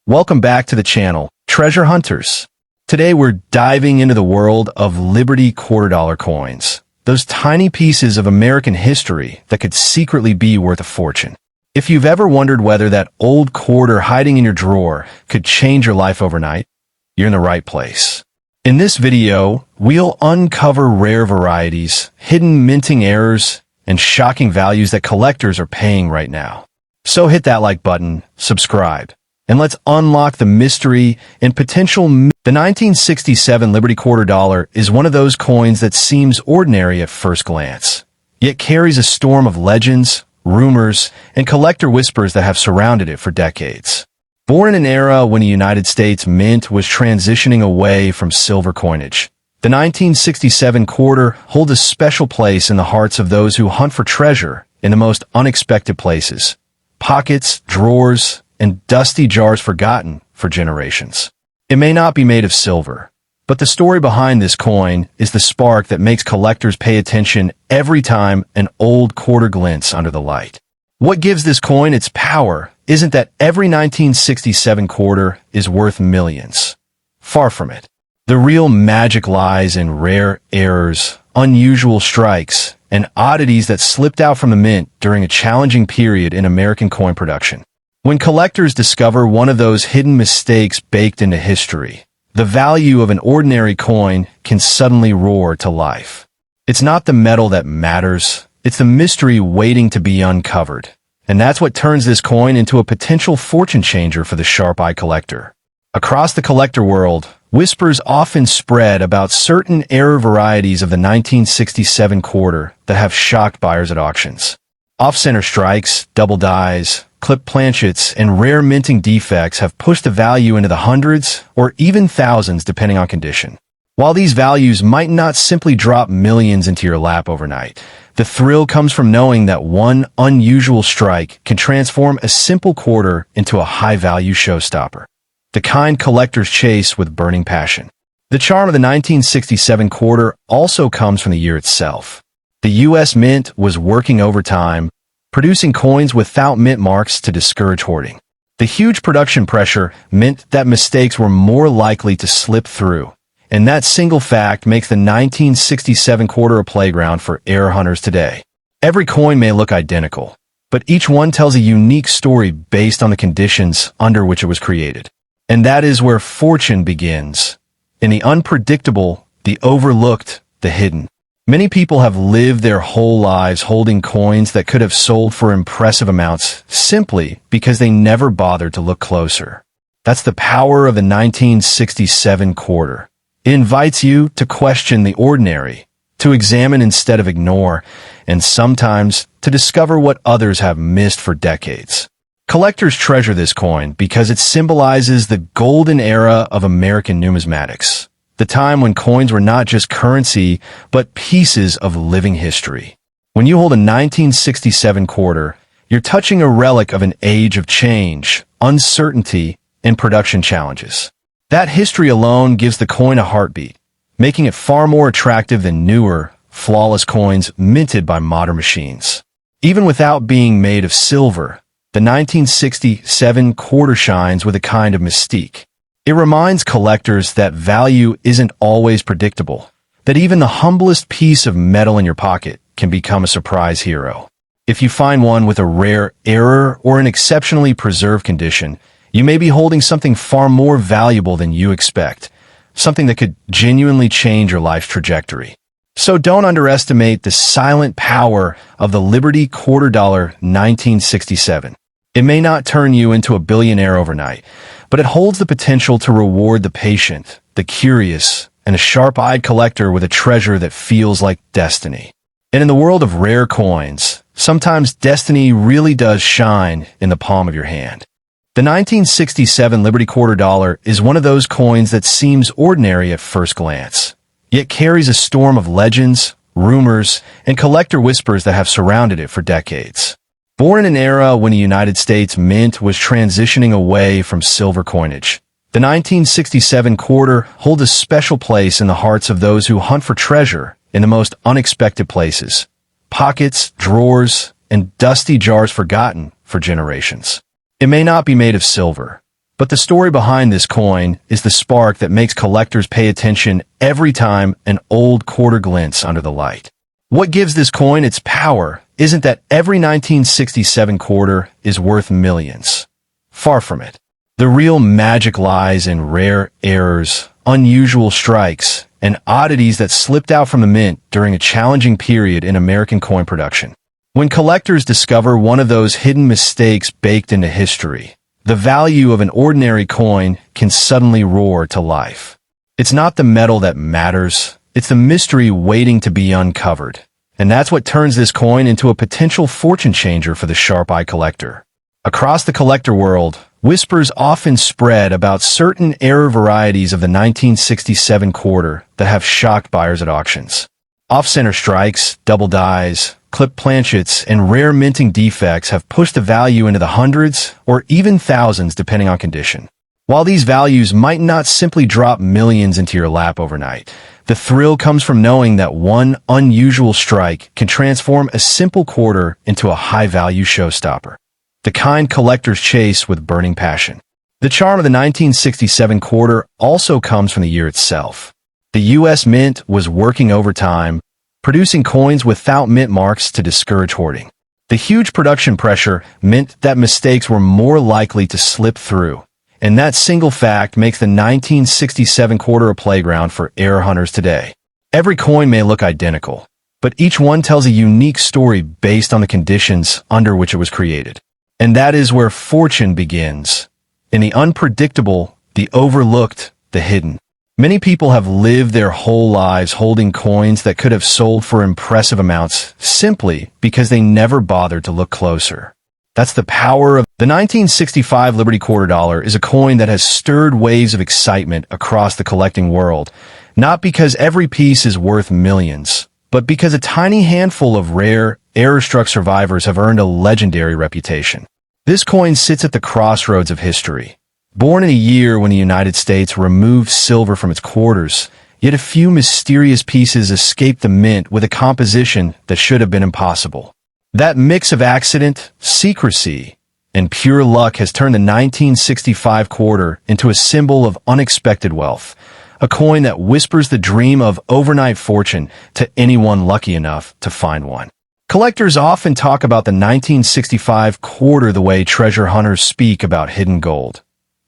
Welcome back to the channel, Treasure Hunters. Today we're diving into the world of Liberty $quarter coins, those tiny pieces of American history that could secretly be worth a fortune. If you've ever wondered whether that old quarter hiding in your drawer could change your life overnight, you're in the right place. In this video, we'll uncover rare varieties, hidden minting errors, and shocking values that collectors are paying right now. So hit that like button, subscribe, and let's unlock the mystery and potential. The 1967 Liberty $quarter is one of those coins that seems ordinary at first glance, yet carries a storm of legends, rumors, and collector whispers that have surrounded it for decades. Born in an era when the United States Mint was transitioning away from silver coinage, the 1967 quarter holds a special place in the hearts of those who hunt for treasure in the most unexpected places: pockets, drawers, and dusty jars forgotten for generations. It may not be made of silver, but the story behind this coin is the spark that makes collectors pay attention every time an old quarter glints under the light. What gives this coin its power isn't that every 1967 quarter is worth millions. Far from it. The real magic lies in rare errors, unusual strikes, and oddities that slipped out from the mint during a challenging period in American coin production. When collectors discover one of those hidden mistakes baked into history, the value of an ordinary coin can suddenly roar to life. It's not the metal that matters, it's the mystery waiting to be uncovered. And that's what turns this coin into a potential fortune changer for the sharp-eyed collector. Across the collector world, whispers often spread about certain error varieties of the 1967 quarter that have shocked buyers at auctions. Off-center strikes, double dies, clipped planchets, and rare minting defects have pushed the value into the hundreds or even thousands depending on condition. While these values might not simply drop millions into your lap overnight, the thrill comes from knowing that one unusual strike can transform a simple quarter into a high-value showstopper. The kind collectors chase with burning passion. The charm of the 1967 quarter also comes from the year itself. The U.S. Mint was working overtime, producing coins without mint marks to discourage hoarding. The huge production pressure meant that mistakes were more likely to slip through, and that single fact makes the 1967 quarter a playground for error hunters today. Every coin may look identical, but each one tells a unique story based on the conditions under which it was created. And that is where fortune begins. In the unpredictable, the overlooked, the hidden. Many people have lived their whole lives holding coins that could have sold for impressive amounts simply because they never bothered to look closer. That's the power of the 1967 quarter. It invites you to question the ordinary, to examine instead of ignore, and sometimes to discover what others have missed for decades. Collectors treasure this coin because it symbolizes the golden era of American numismatics. The time when coins were not just currency, but pieces of living history. When you hold a 1967 quarter, you're touching a relic of an age of change, uncertainty, and production challenges. That history alone gives the coin a heartbeat, making it far more attractive than newer, flawless coins minted by modern machines. Even without being made of silver, the 1967 quarter shines with a kind of mystique. It reminds collectors that value isn't always predictable, that even the humblest piece of metal in your pocket can become a surprise hero. If you find one with a rare error or an exceptionally preserved condition, you may be holding something far more valuable than you expect, something that could genuinely change your life's trajectory. So don't underestimate the silent power of the Liberty $quarter 1967. It may not turn you into a billionaire overnight, but it holds the potential to reward the patient, the curious, and a sharp-eyed collector with a treasure that feels like destiny. And in the world of rare coins, sometimes destiny really does shine in the palm of your hand. The 1967 Liberty $quarter is one of those coins that seems ordinary at first glance, yet carries a storm of legends, rumors, and collector whispers that have surrounded it for decades. Born in an era when the United States Mint was transitioning away from silver coinage, the 1967 quarter holds a special place in the hearts of those who hunt for treasure in the most unexpected places: pockets, drawers, and dusty jars forgotten for generations. It may not be made of silver, But the story behind this coin is the spark that makes collectors pay attention every time an old quarter glints under the light. What gives this coin its power isn't that every 1967 quarter is worth millions. Far from it. The real magic lies in rare errors, unusual strikes, and oddities that slipped out from the mint during a challenging period in American coin production. When collectors discover one of those hidden mistakes baked into history, the value of an ordinary coin can suddenly roar to life. It's not the metal that matters, it's the mystery waiting to be uncovered. And that's what turns this coin into a potential fortune changer for the sharp-eyed collector. Across the collector world, whispers often spread about certain error varieties of the 1967 quarter that have shocked buyers at auctions. Off-center strikes, double dies, clipped planchets, and rare minting defects have pushed the value into the hundreds or even thousands depending on condition. While these values might not simply drop millions into your lap overnight, the thrill comes from knowing that one unusual strike can transform a simple quarter into a high-value showstopper. The kind collectors chase with burning passion. The charm of the 1967 quarter also comes from the year itself. The U.S. Mint was working overtime, producing coins without mint marks to discourage hoarding. The huge production pressure meant that mistakes were more likely to slip through, and that single fact makes the 1967 quarter a playground for error hunters today. Every coin may look identical, but each one tells a unique story based on the conditions under which it was created. And that is where fortune begins. In the unpredictable, the overlooked, the hidden. Many people have lived their whole lives holding coins that could have sold for impressive amounts simply because they never bothered to look closer. That's the power of the 1965 Liberty Quarter Dollar is a coin that has stirred waves of excitement across the collecting world, not because every piece is worth millions, but because a tiny handful of rare, error-struck survivors have earned a legendary reputation. This coin sits at the crossroads of history. Born in a year when the United States removed silver from its quarters, yet a few mysterious pieces escaped the mint with a composition that should have been impossible. That mix of accident, secrecy, and pure luck has turned the 1965 quarter into a symbol of unexpected wealth, a coin that whispers the dream of overnight fortune to anyone lucky enough to find one. Collectors often talk about the 1965 quarter the way treasure hunters speak about hidden gold.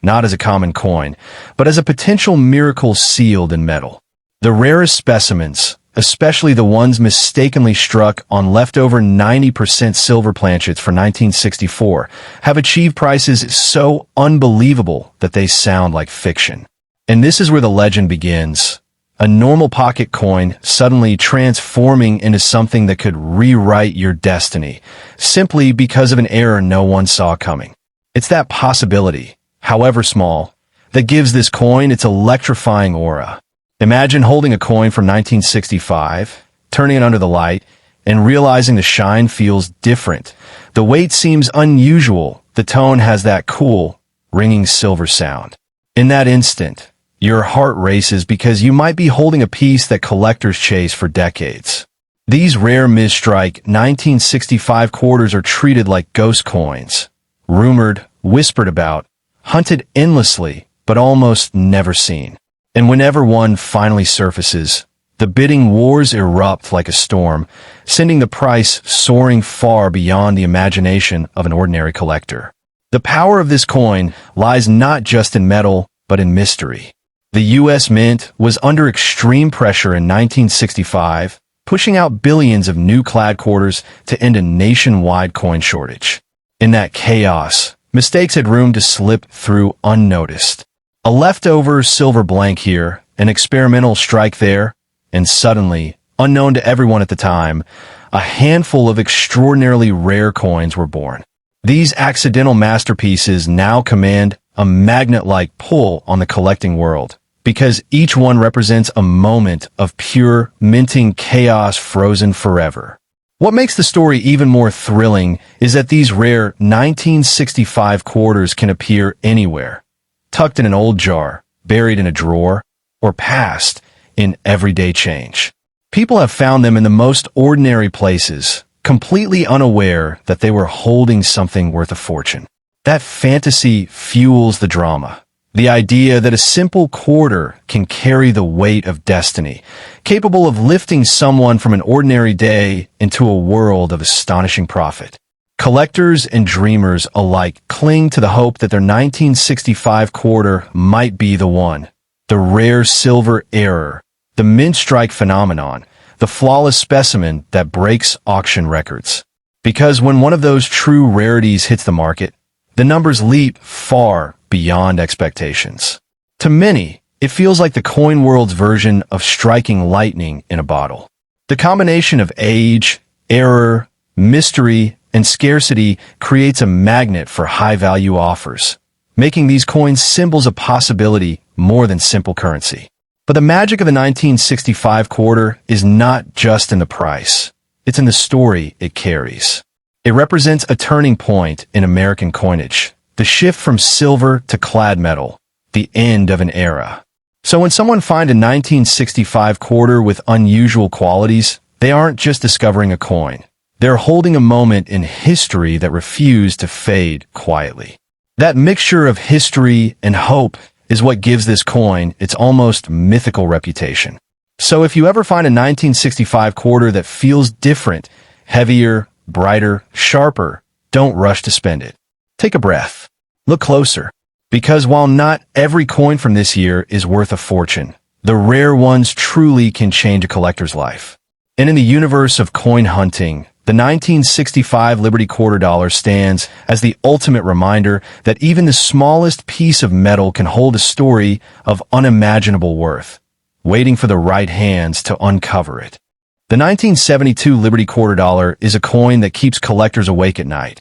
Not as a common coin, but as a potential miracle sealed in metal. The rarest specimens, especially the ones mistakenly struck on leftover 90% silver planchets for 1964, have achieved prices so unbelievable that they sound like fiction. And this is where the legend begins. A normal pocket coin suddenly transforming into something that could rewrite your destiny, simply because of an error no one saw coming. It's that possibility, however small, that gives this coin its electrifying aura. Imagine holding a coin from 1965, turning it under the light, and realizing the shine feels different. The weight seems unusual. The tone has that cool, ringing silver sound. In that instant, your heart races because you might be holding a piece that collectors chase for decades. These rare mid-strike 1965 quarters are treated like ghost coins. Rumored, whispered about, hunted endlessly, but almost never seen. And whenever one finally surfaces, the bidding wars erupt like a storm, sending the price soaring far beyond the imagination of an ordinary collector. The power of this coin lies not just in metal, but in mystery. The U.S. Mint was under extreme pressure in 1965, pushing out billions of new clad quarters to end a nationwide coin shortage. In that chaos, mistakes had room to slip through unnoticed. A leftover silver blank here, an experimental strike there, and suddenly, unknown to everyone at the time, a handful of extraordinarily rare coins were born. These accidental masterpieces now command a magnet-like pull on the collecting world, because each one represents a moment of pure, minting chaos frozen forever. What makes the story even more thrilling is that these rare 1965 quarters can appear anywhere, tucked in an old jar, buried in a drawer, or passed in everyday change. People have found them in the most ordinary places, completely unaware that they were holding something worth a fortune. That fantasy fuels the drama. The idea that a simple quarter can carry the weight of destiny, capable of lifting someone from an ordinary day into a world of astonishing profit. Collectors and dreamers alike cling to the hope that their 1965 quarter might be the one. The rare silver error, the mint strike phenomenon, the flawless specimen that breaks auction records. Because when one of those true rarities hits the market, the numbers leap far beyond expectations. To many, it feels like the coin world's version of striking lightning in a bottle. The combination of age, error, mystery, and scarcity creates a magnet for high-value offers, making these coins symbols of possibility more than simple currency. But the magic of the 1965 quarter is not just in the price. It's in the story it carries. It represents a turning point in American coinage, the shift from silver to clad metal, the end of an era. So when someone finds a 1965 quarter with unusual qualities, they aren't just discovering a coin. They're holding a moment in history that refused to fade quietly. That mixture of history and hope is what gives this coin its almost mythical reputation. So if you ever find a 1965 quarter that feels different, heavier, brighter, sharper, don't rush to spend it. Take a breath. Look closer. Because while not every coin from this year is worth a fortune, the rare ones truly can change a collector's life. And in the universe of coin hunting, the 1965 Liberty Quarter Dollar stands as the ultimate reminder that even the smallest piece of metal can hold a story of unimaginable worth, waiting for the right hands to uncover it. The 1972 Liberty Quarter Dollar is a coin that keeps collectors awake at night,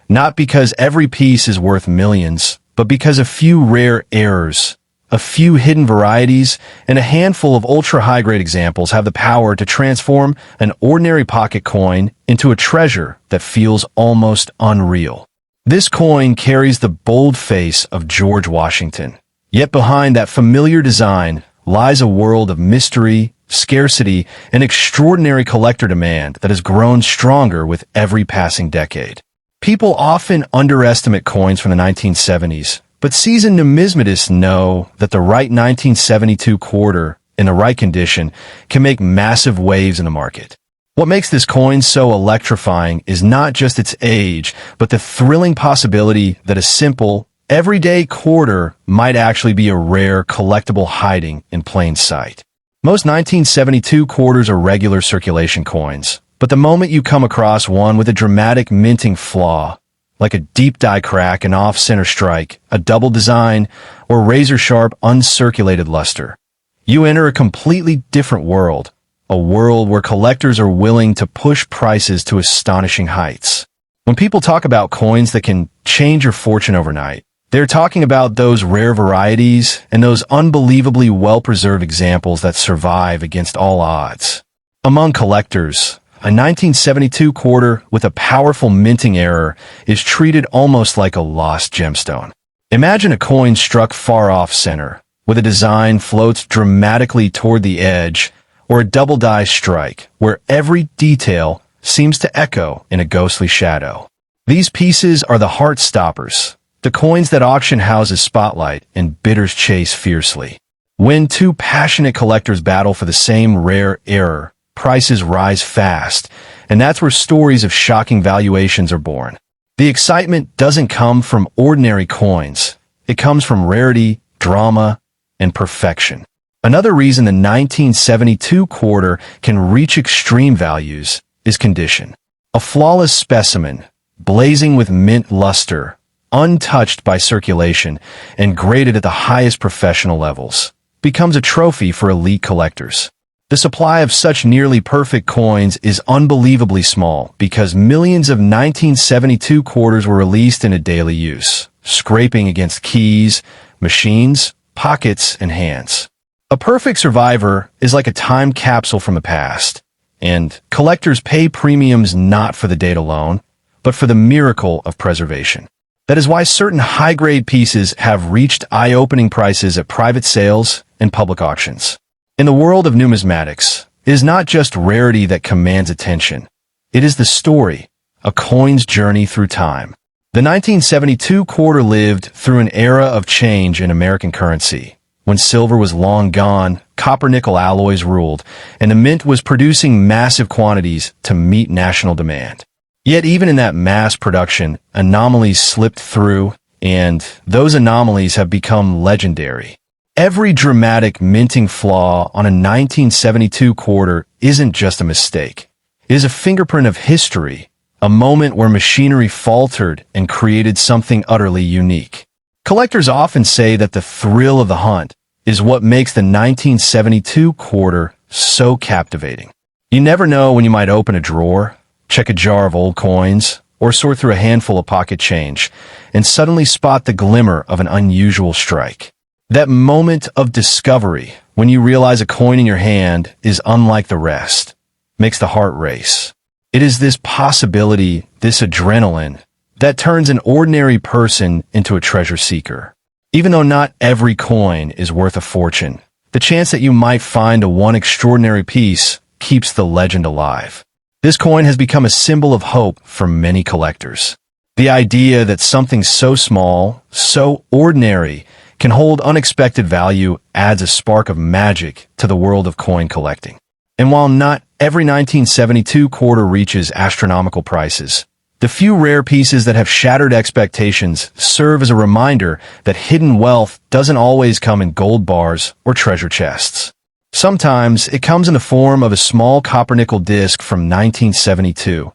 not because every piece is worth millions, but because a few rare errors, a few hidden varieties, and a handful of ultra-high-grade examples have the power to transform an ordinary pocket coin into a treasure that feels almost unreal. This coin carries the bold face of George Washington, yet behind that familiar design lies a world of mystery, scarcity, and extraordinary collector demand that has grown stronger with every passing decade. People often underestimate coins from the 1970s, but seasoned numismatists know that the right 1972 quarter, in the right condition, can make massive waves in the market. What makes this coin so electrifying is not just its age, but the thrilling possibility that a simple, everyday quarter might actually be a rare collectible hiding in plain sight. Most 1972 quarters are regular circulation coins, but the moment you come across one with a dramatic minting flaw, like a deep die crack, an off-center strike, a double design, or razor-sharp uncirculated luster, you enter a completely different world, a world where collectors are willing to push prices to astonishing heights. When people talk about coins that can change your fortune overnight, they're talking about those rare varieties and those unbelievably well-preserved examples that survive against all odds. Among collectors, a 1972 quarter with a powerful minting error is treated almost like a lost gemstone. Imagine a coin struck far off center, with a design floats dramatically toward the edge, or a double die strike, where every detail seems to echo in a ghostly shadow. These pieces are the heart stoppers, the coins that auction houses spotlight and bidders chase fiercely. When two passionate collectors battle for the same rare error, prices rise fast, and that's where stories of shocking valuations are born. The excitement doesn't come from ordinary coins. It comes from rarity, drama, and perfection. Another reason the 1972 quarter can reach extreme values is condition. A flawless specimen, blazing with mint luster, untouched by circulation, and graded at the highest professional levels, becomes a trophy for elite collectors. The supply of such nearly perfect coins is unbelievably small because millions of 1972 quarters were released into daily use, scraping against keys, machines, pockets, and hands. A perfect survivor is like a time capsule from the past, and collectors pay premiums not for the date alone, but for the miracle of preservation. That is why certain high-grade pieces have reached eye-opening prices at private sales and public auctions. In the world of numismatics, it is not just rarity that commands attention. It is the story, a coin's journey through time. The 1972 quarter lived through an era of change in American currency. When silver was long gone, copper-nickel alloys ruled, and the mint was producing massive quantities to meet national demand. Yet even in that mass production, anomalies slipped through, and those anomalies have become legendary. Every dramatic minting flaw on a 1972 quarter isn't just a mistake. It is a fingerprint of history, a moment where machinery faltered and created something utterly unique. Collectors often say that the thrill of the hunt is what makes the 1972 quarter so captivating. You never know when you might open a drawer, check a jar of old coins, or sort through a handful of pocket change, and suddenly spot the glimmer of an unusual strike. That moment of discovery, when you realize a coin in your hand is unlike the rest, makes the heart race. It is this possibility, this adrenaline, that turns an ordinary person into a treasure seeker. Even though not every coin is worth a fortune, the chance that you might find one extraordinary piece keeps the legend alive. This coin has become a symbol of hope for many collectors. The idea that something so small, so ordinary, can hold unexpected value adds a spark of magic to the world of coin collecting. And while not every 1972 quarter reaches astronomical prices, the few rare pieces that have shattered expectations serve as a reminder that hidden wealth doesn't always come in gold bars or treasure chests. Sometimes it comes in the form of a small copper-nickel disc from 1972,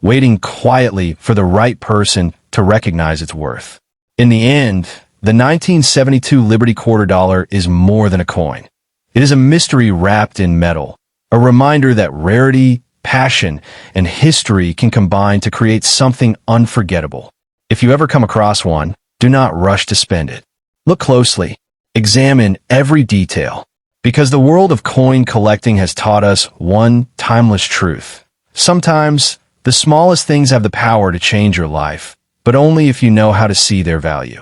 waiting quietly for the right person to recognize its worth. In the end, the 1972 Liberty Quarter Dollar is more than a coin. It is a mystery wrapped in metal, a reminder that rarity, passion, and history can combine to create something unforgettable. If you ever come across one, do not rush to spend it. Look closely. Examine every detail. Because the world of coin collecting has taught us one timeless truth. Sometimes, the smallest things have the power to change your life, but only if you know how to see their value.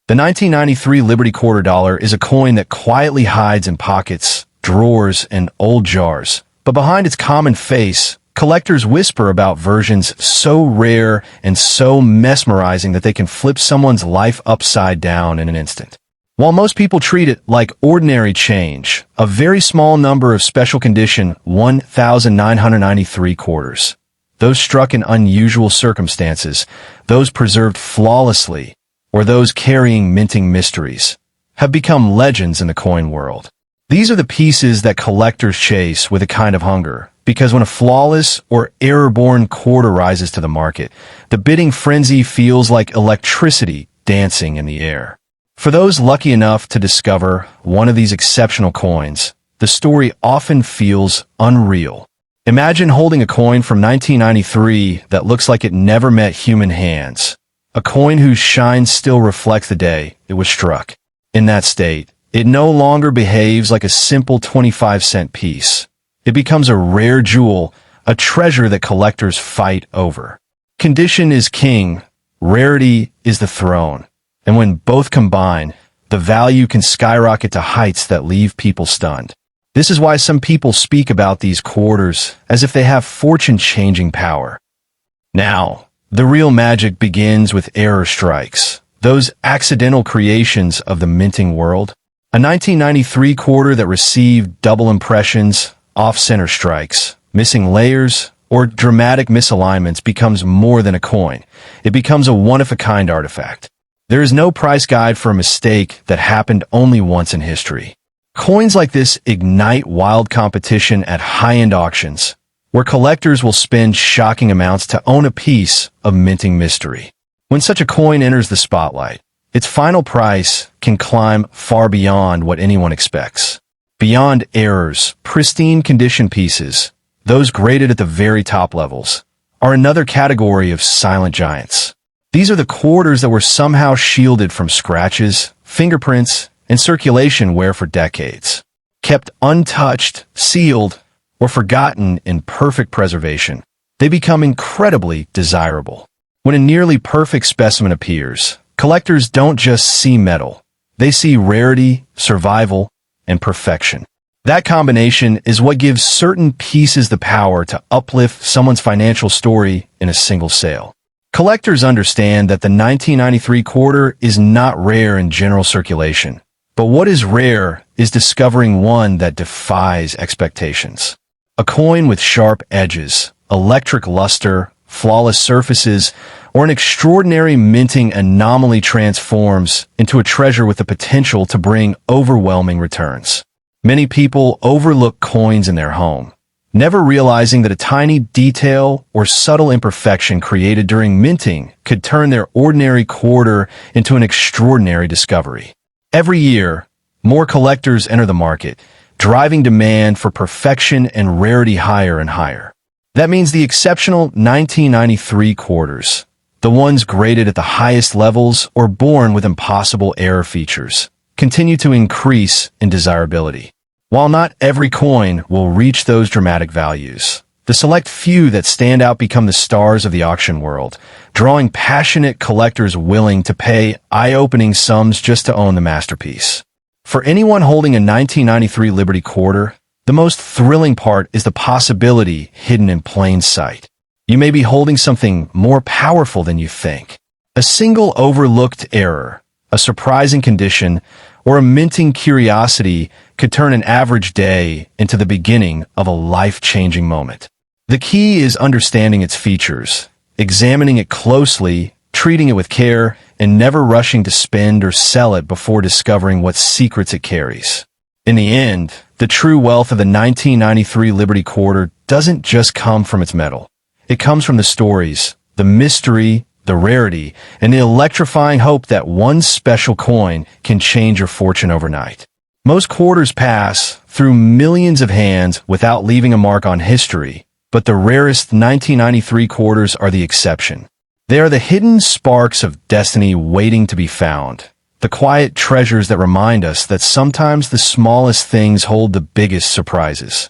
The 1993 Liberty Quarter Dollar is a coin that quietly hides in pockets, drawers, and old jars. But behind its common face, collectors whisper about versions so rare and so mesmerizing that they can flip someone's life upside down in an instant. While most people treat it like ordinary change, a very small number of special condition 1,993 quarters, those struck in unusual circumstances, those preserved flawlessly, or those carrying minting mysteries, have become legends in the coin world. These are the pieces that collectors chase with a kind of hunger, because when a flawless or error-born quarter rises to the market, the bidding frenzy feels like electricity dancing in the air. For those lucky enough to discover one of these exceptional coins, the story often feels unreal. Imagine holding a coin from 1993 that looks like it never met human hands, a coin whose shine still reflects the day it was struck. In that state, it no longer behaves like a simple 25-cent piece. It becomes a rare jewel, a treasure that collectors fight over. Condition is king, rarity is the throne, and when both combine, the value can skyrocket to heights that leave people stunned. This is why some people speak about these quarters as if they have fortune-changing power. Now, the real magic begins with error strikes, those accidental creations of the minting world. A 1993 quarter that received double impressions, off-center strikes, missing layers, or dramatic misalignments becomes more than a coin. It becomes a one-of-a-kind artifact. There is no price guide for a mistake that happened only once in history. Coins like this ignite wild competition at high-end auctions, where collectors will spend shocking amounts to own a piece of minting mystery. When such a coin enters the spotlight, its final price can climb far beyond what anyone expects. Beyond errors, pristine condition pieces, those graded at the very top levels, are another category of silent giants. These are the quarters that were somehow shielded from scratches, fingerprints, and circulation wear for decades. Kept untouched, sealed, or forgotten in perfect preservation, they become incredibly desirable. When a nearly perfect specimen appears, collectors don't just see metal, they see rarity, survival, and perfection. That combination is what gives certain pieces the power to uplift someone's financial story in a single sale. Collectors understand that the 1993 quarter is not rare in general circulation, but what is rare is discovering one that defies expectations. A coin with sharp edges, electric luster, flawless surfaces, or an extraordinary minting anomaly transforms into a treasure with the potential to bring overwhelming returns. Many people overlook coins in their home, never realizing that a tiny detail or subtle imperfection created during minting could turn their ordinary quarter into an extraordinary discovery. Every year, more collectors enter the market, driving demand for perfection and rarity higher and higher. That means the exceptional 1993 quarters, the ones graded at the highest levels or born with impossible error features, continue to increase in desirability. While not every coin will reach those dramatic values, the select few that stand out become the stars of the auction world, drawing passionate collectors willing to pay eye-opening sums just to own the masterpiece. For anyone holding a 1993 Liberty Quarter, the most thrilling part is the possibility hidden in plain sight. You may be holding something more powerful than you think. A single overlooked error, a surprising condition, or a minting curiosity could turn an average day into the beginning of a life-changing moment. The key is understanding its features, examining it closely, treating it with care, and never rushing to spend or sell it before discovering what secrets it carries. In the end, the true wealth of the 1993 Liberty Quarter doesn't just come from its metal. It comes from the stories, the mystery, the rarity, and the electrifying hope that one special coin can change your fortune overnight. Most quarters pass through millions of hands without leaving a mark on history, but the rarest 1993 quarters are the exception. They are the hidden sparks of destiny waiting to be found, the quiet treasures that remind us that sometimes the smallest things hold the biggest surprises.